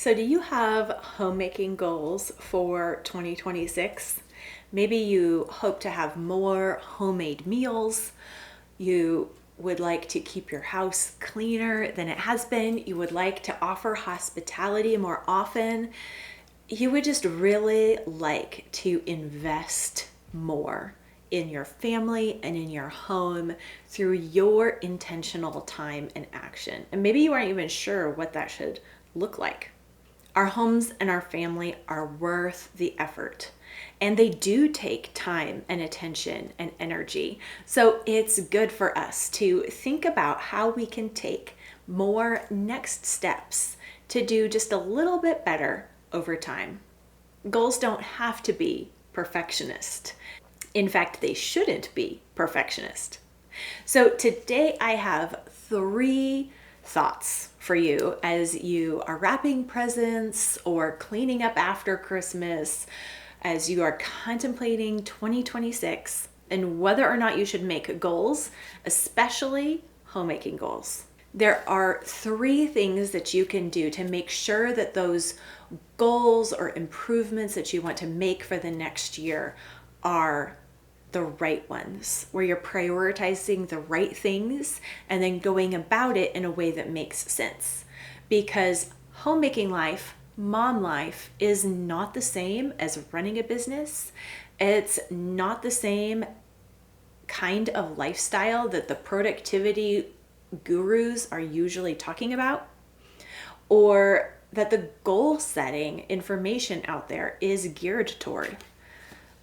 So, do you have homemaking goals for 2026? Maybe you hope to have more homemade meals. You would like to keep your house cleaner than it has been. You would like to offer hospitality more often. You would just really like to invest more in your family and in your home through your intentional time and action. And maybe you aren't even sure what that should look like. Our homes and our family are worth the effort, and they do take time and attention and energy. So it's good for us to think about how we can take more next steps to do just a little bit better over time. Goals don't have to be perfectionist. In fact, they shouldn't be perfectionist. So today I have 3 thoughts for you as you are wrapping presents or cleaning up after Christmas, as you are contemplating 2026 and whether or not you should make goals, especially homemaking goals. There are 3 things that you can do to make sure that those goals or improvements that you want to make for the next year are the right ones, where you're prioritizing the right things and then going about it in a way that makes sense. Because homemaking life, mom life, is not the same as running a business. It's not the same kind of lifestyle that the productivity gurus are usually talking about, or that the goal setting information out there is geared toward.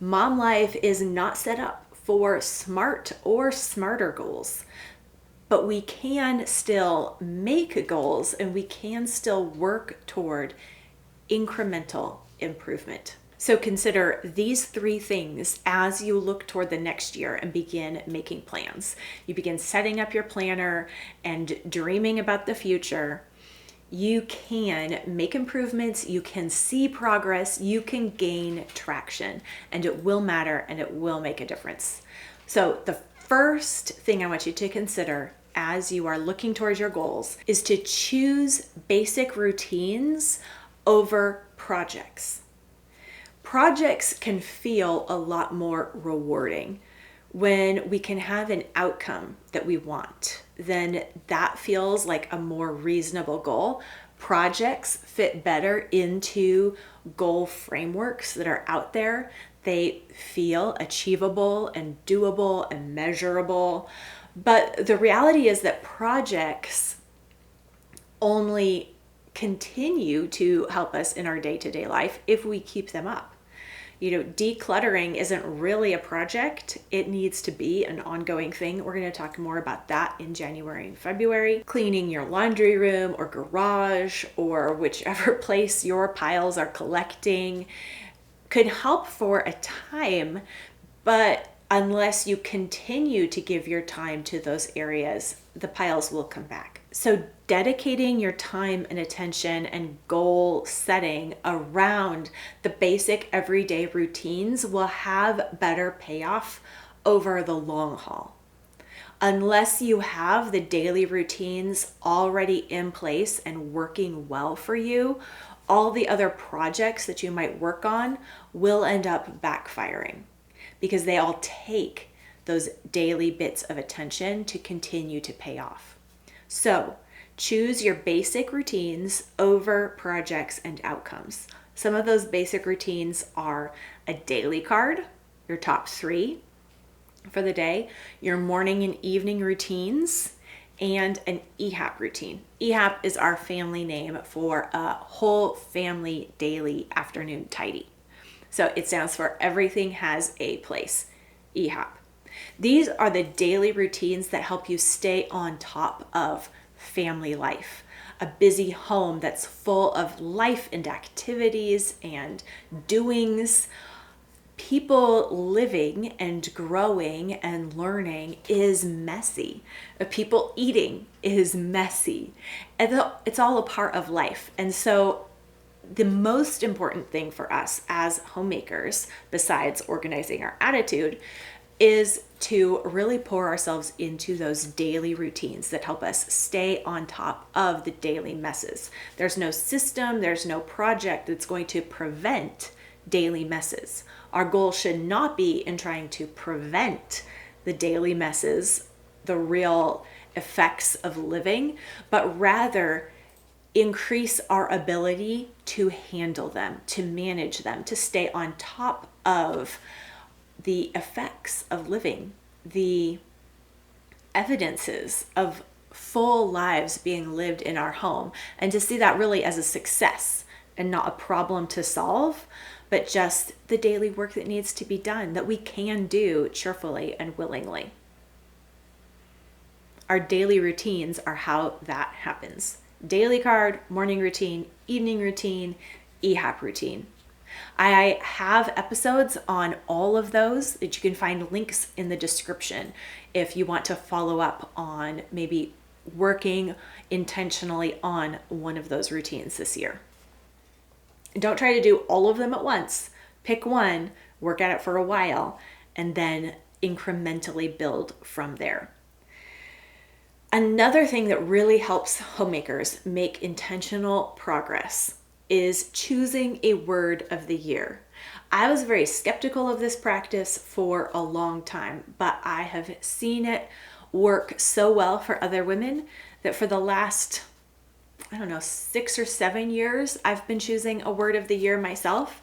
Mom life is not set up for smart or smarter goals, but we can still make goals and we can still work toward incremental improvement. So consider these 3 things as you look toward the next year and begin making plans. You begin setting up your planner and dreaming about the future. You can make improvements, you can see progress, you can gain traction, and it will matter and it will make a difference. So the first thing I want you to consider as you are looking towards your goals is to choose basic routines over projects. Projects can feel a lot more rewarding. When we can have an outcome that we want, then that feels like a more reasonable goal. Projects fit better into goal frameworks that are out there. They feel achievable and doable and measurable. But the reality is that projects only continue to help us in our day-to-day life if we keep them up. Decluttering isn't really a project. It needs to be an ongoing thing. We're going to talk more about that in January and February. Cleaning your laundry room or garage or whichever place your piles are collecting could help for a time, but unless you continue to give your time to those areas, the piles will come back. So dedicating your time and attention and goal setting around the basic everyday routines will have better payoff over the long haul. Unless you have the daily routines already in place and working well for you, all the other projects that you might work on will end up backfiring because they all take those daily bits of attention to continue to pay off. So choose your basic routines over projects and outcomes. Some of those basic routines are a daily card, your top 3 for the day, your morning and evening routines, and an EHAP routine. EHAP is our family name for a whole family daily afternoon tidy. So it stands for everything has a place, EHAP. These are the daily routines that help you stay on top of family life, a busy home that's full of life and activities and doings. People living and growing and learning is messy. People eating is messy. And it's all a part of life. And so the most important thing for us as homemakers, besides organizing our attitude, is to really pour ourselves into those daily routines that help us stay on top of the daily messes. There's no system, there's no project that's going to prevent daily messes. Our goal should not be in trying to prevent the daily messes, the real effects of living, but rather increase our ability to handle them, to manage them, to stay on top of the effects of living, the evidences of full lives being lived in our home, and to see that really as a success and not a problem to solve, but just the daily work that needs to be done that we can do cheerfully and willingly. Our daily routines are how that happens. Daily card, morning routine, evening routine, EHAP routine. I have episodes on all of those that you can find links in the description if you want to follow up on maybe working intentionally on one of those routines this year. Don't try to do all of them at once. Pick one, work at it for a while, and then incrementally build from there. Another thing that really helps homemakers make intentional progress is choosing a word of the year. I was very skeptical of this practice for a long time, but I have seen it work so well for other women that for the last, 6 or 7 years, I've been choosing a word of the year myself,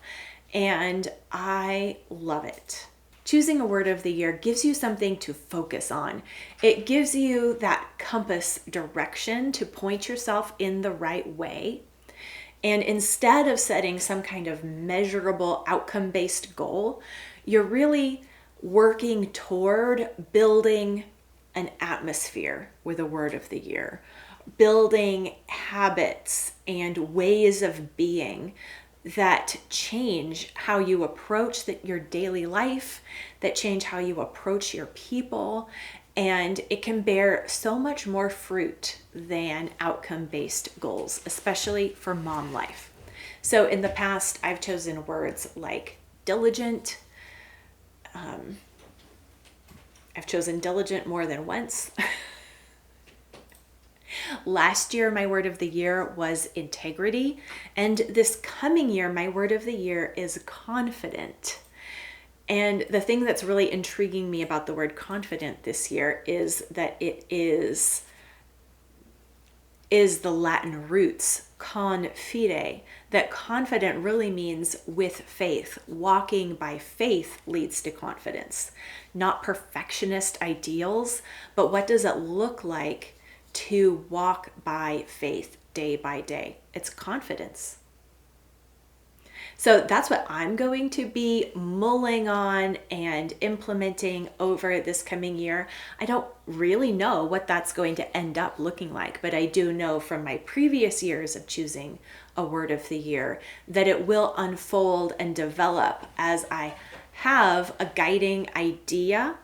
and I love it. Choosing a word of the year gives you something to focus on. It gives you that compass direction to point yourself in the right way. And instead of setting some kind of measurable outcome-based goal, you're really working toward building an atmosphere with a word of the year, building habits and ways of being that change how you approach your daily life, that change how you approach your people, and it can bear so much more fruit than outcome-based goals, especially for mom life. So in the past, I've chosen words like diligent. I've chosen diligent more than once. Last year, my word of the year was integrity. And this coming year, my word of the year is confident. And the thing that's really intriguing me about the word confident this year is that it is the Latin roots, confide, that confident really means with faith. Walking by faith leads to confidence, not perfectionist ideals, but what does it look like to walk by faith day by day? It's confidence. So that's what I'm going to be mulling on and implementing over this coming year. I don't really know what that's going to end up looking like, but I do know from my previous years of choosing a word of the year that it will unfold and develop as I have a guiding idea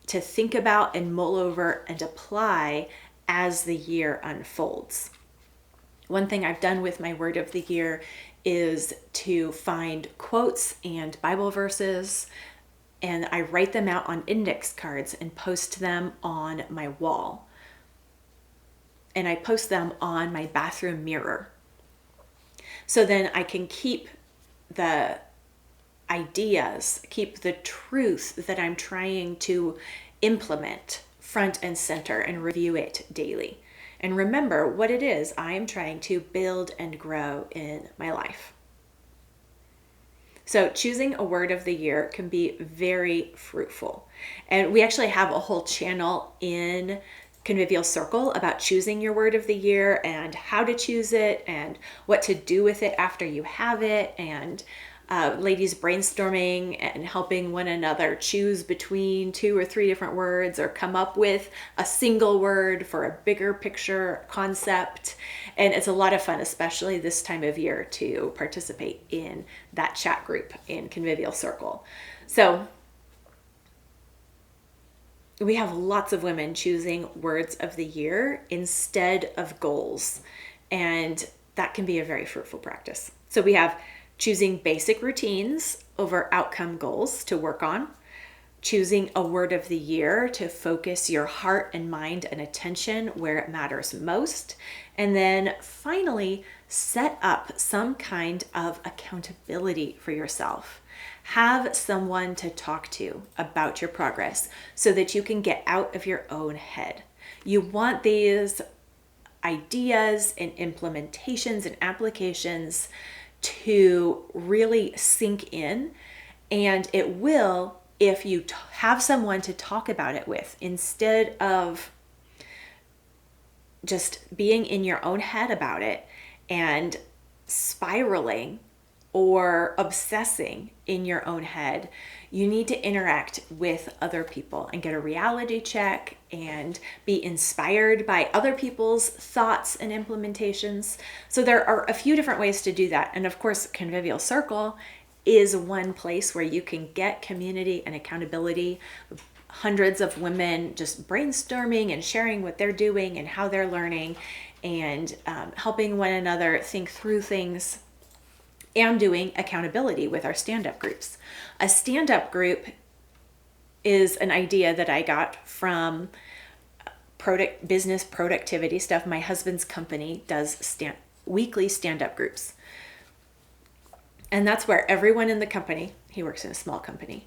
to think about and mull over and apply as the year unfolds. One thing I've done with my word of the year is to find quotes and Bible verses, and I write them out on index cards and post them on my wall. And I post them on my bathroom mirror. So then I can keep the ideas, keep the truth that I'm trying to implement front and center and review it daily. And remember what it is I am trying to build and grow in my life. So choosing a word of the year can be very fruitful. And we actually have a whole channel in Convivial Circle about choosing your word of the year and how to choose it and what to do with it after you have it, and ladies brainstorming and helping one another choose between 2 or 3 different words or come up with a single word for a bigger picture concept. And it's a lot of fun, especially this time of year, to participate in that chat group in Convivial Circle. So we have lots of women choosing words of the year instead of goals, and that can be a very fruitful practice. So we have choosing basic routines over outcome goals to work on, choosing a word of the year to focus your heart and mind and attention where it matters most. And then finally, set up some kind of accountability for yourself. Have someone to talk to about your progress so that you can get out of your own head. You want these ideas and implementations and applications to really sink in, and it will if you have someone to talk about it with instead of just being in your own head about it and spiraling or obsessing in your own head. You need to interact with other people and get a reality check and be inspired by other people's thoughts and implementations. So there are a few different ways to do that. And of course, Convivial Circle is one place where you can get community and accountability. Hundreds of women just brainstorming and sharing what they're doing and how they're learning, and helping one another think through things, and doing accountability with our stand-up groups. A stand-up group is an idea that I got from business productivity stuff. My husband's company does weekly stand-up groups. And that's where everyone in the company, he works in a small company,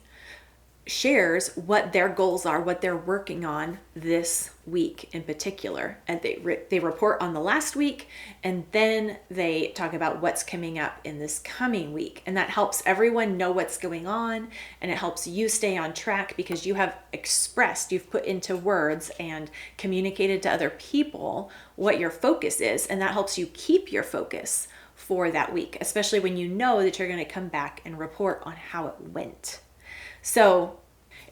shares what their goals are, what they're working on this week in particular. And they report on the last week, and then they talk about what's coming up in this coming week. And that helps everyone know what's going on, and it helps you stay on track because you have you've put into words and communicated to other people what your focus is, and that helps you keep your focus for that week, especially when you know that you're going to come back and report on how it went. So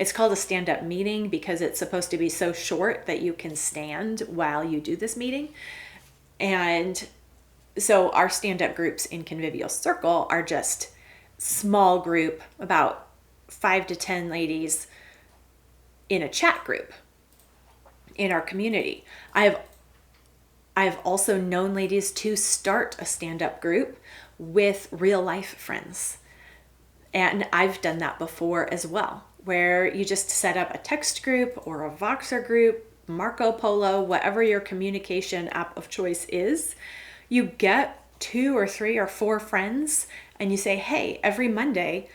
it's called a stand-up meeting because it's supposed to be so short that you can stand while you do this meeting. And so our stand-up groups in Convivial Circle are just small group, about 5 to 10 ladies in a chat group in our community. I've also known ladies to start a stand-up group with real life friends. And I've done that before as well, where you just set up a text group or a Voxer group, Marco Polo, whatever your communication app of choice is. You get 2 or 3 or 4 friends and you say, hey, every Monday,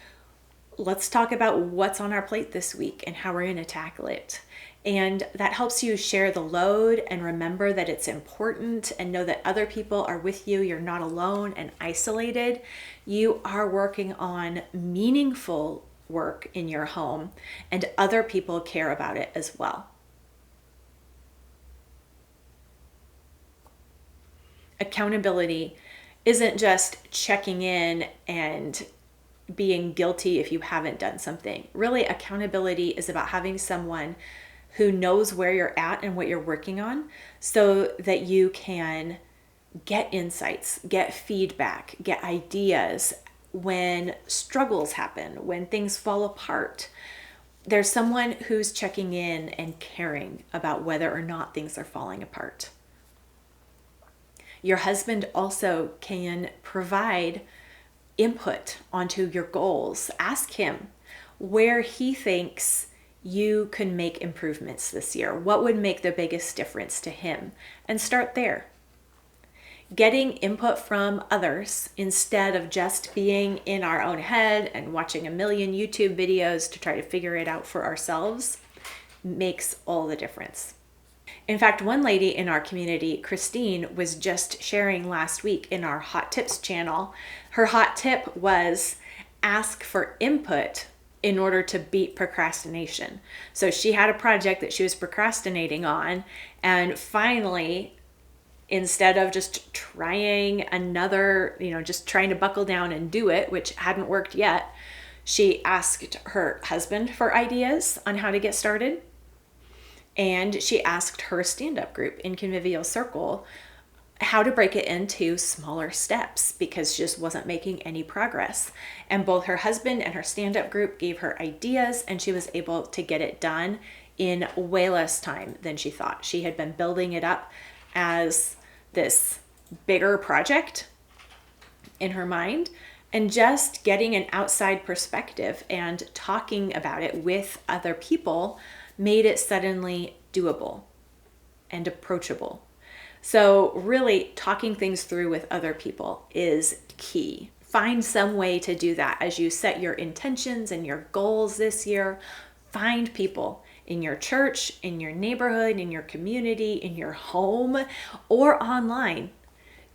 let's talk about what's on our plate this week and how we're going to tackle it. And that helps you share the load and remember that it's important and know that other people are with you. You're not alone and isolated. You are working on meaningful work in your home, and other people care about it as well. Accountability isn't just checking in and being guilty if you haven't done something. Really, accountability is about having someone who knows where you're at and what you're working on so that you can get insights, get feedback, get ideas when struggles happen, when things fall apart. There's someone who's checking in and caring about whether or not things are falling apart. Your husband also can provide input onto your goals. Ask him where he thinks you can make improvements this year. What would make the biggest difference to him? And start there. Getting input from others instead of just being in our own head and watching a million YouTube videos to try to figure it out for ourselves makes all the difference. In fact, one lady in our community, Christine, was just sharing last week in our Hot Tips channel. Her hot tip was ask for input in order to beat procrastination. So she had a project that she was procrastinating on, and finally, instead of just trying another, just trying to buckle down and do it, which hadn't worked yet, she asked her husband for ideas on how to get started. And she asked her stand-up group in Convivial Circle how to break it into smaller steps because she just wasn't making any progress. And both her husband and her stand-up group gave her ideas, and she was able to get it done in way less time than she thought. She had been building it up as this bigger project in her mind, And just getting an outside perspective and talking about it with other people made it suddenly doable and approachable. So really talking things through with other people is key. Find some way to do that as you set your intentions and your goals this year. Find people in your church, in your neighborhood, in your community, in your home, or online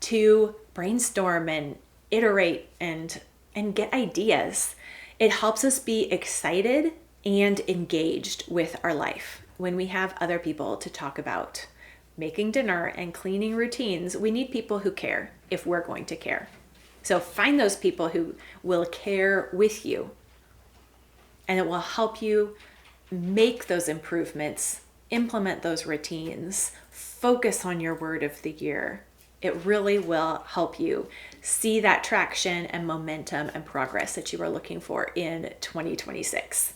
to brainstorm and iterate and get ideas. It helps us be excited and engaged with our life when we have other people to talk about making dinner and cleaning routines. We need people who care if we're going to care. So find those people who will care with you, and it will help you make those improvements, implement those routines, focus on your word of the year. It really will help you see that traction and momentum and progress that you are looking for in 2026.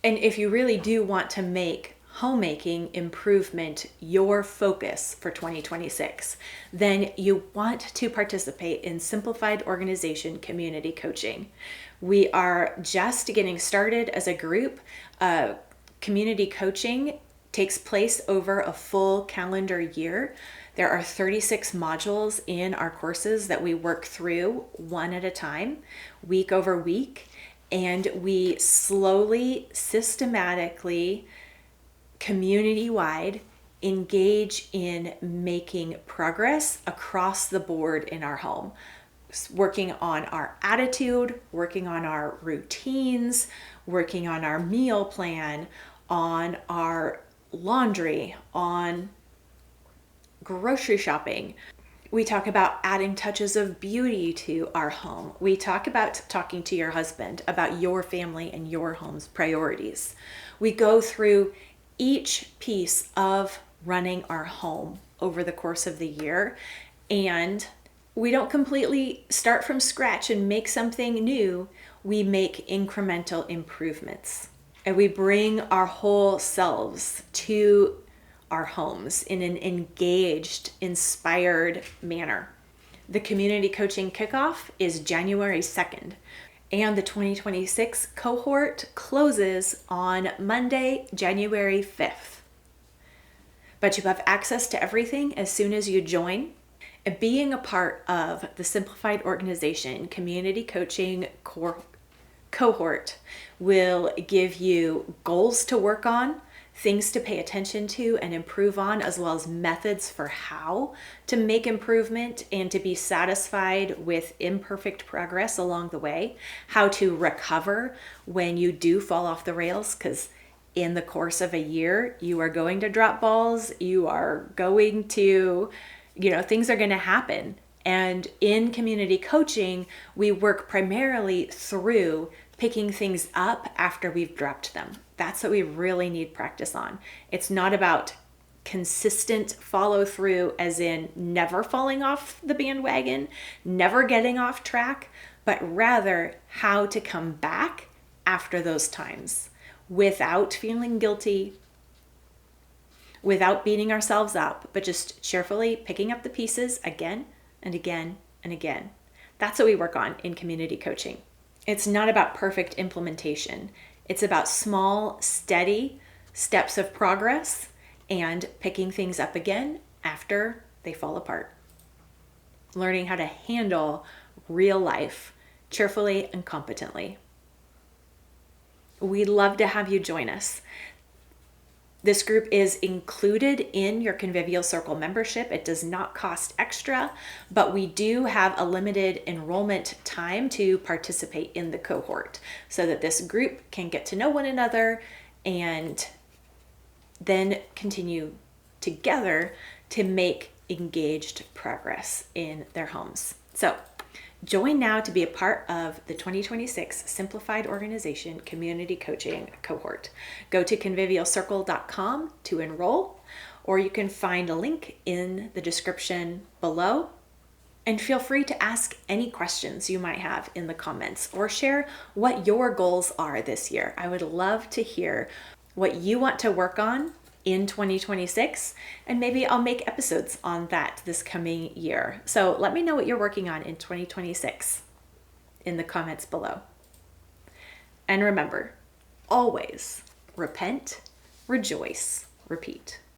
And if you really do want to make homemaking improvement your focus for 2026, then you want to participate in Simplified Organization Community Coaching. We are just getting started as a group. Community coaching takes place over a full calendar year. There are 36 modules in our courses that we work through one at a time, week over week, and we slowly, systematically, community-wide engage in making progress across the board in our home, working on our attitude, working on our routines, working on our meal plan, on our laundry, on grocery shopping. We talk about adding touches of beauty to our home. We talk about talking to your husband about your family and your home's priorities. We go through each piece of running our home over the course of the year, and we don't completely start from scratch and make something new. We make incremental improvements, and we bring our whole selves to our homes in an engaged, inspired manner. The community coaching kickoff is January 2nd, and the 2026 cohort closes on Monday, January 5th. But you have access to everything as soon as you join. And being a part of the Simplified Organization Community Coaching cohort will give you goals to work on, things to pay attention to and improve on, as well as methods for how to make improvement and to be satisfied with imperfect progress along the way, how to recover when you do fall off the rails, because in the course of a year, you are going to drop balls, you are going to, things are going to happen. And in community coaching, we work primarily through picking things up after we've dropped them. That's what we really need practice on. It's not about consistent follow through, as in never falling off the bandwagon, never getting off track, but rather how to come back after those times without feeling guilty, without beating ourselves up, but just cheerfully picking up the pieces again and again and again. That's what we work on in community coaching. It's not about perfect implementation. It's about small, steady steps of progress and picking things up again after they fall apart. Learning how to handle real life cheerfully and competently. We'd love to have you join us. This group is included in your Convivial Circle membership. It does not cost extra, but we do have a limited enrollment time to participate in the cohort so that this group can get to know one another and then continue together to make engaged progress in their homes. So join now to be a part of the 2026 Simplified Organization Community Coaching cohort. Go to convivialcircle.com to enroll, or you can find a link in the description below. And feel free to ask any questions you might have in the comments, or share what your goals are this year. I would love to hear what you want to work on in 2026, and maybe I'll make episodes on that this coming year. So let me know what you're working on in 2026. in the comments below. And remember, always repent, rejoice, repeat.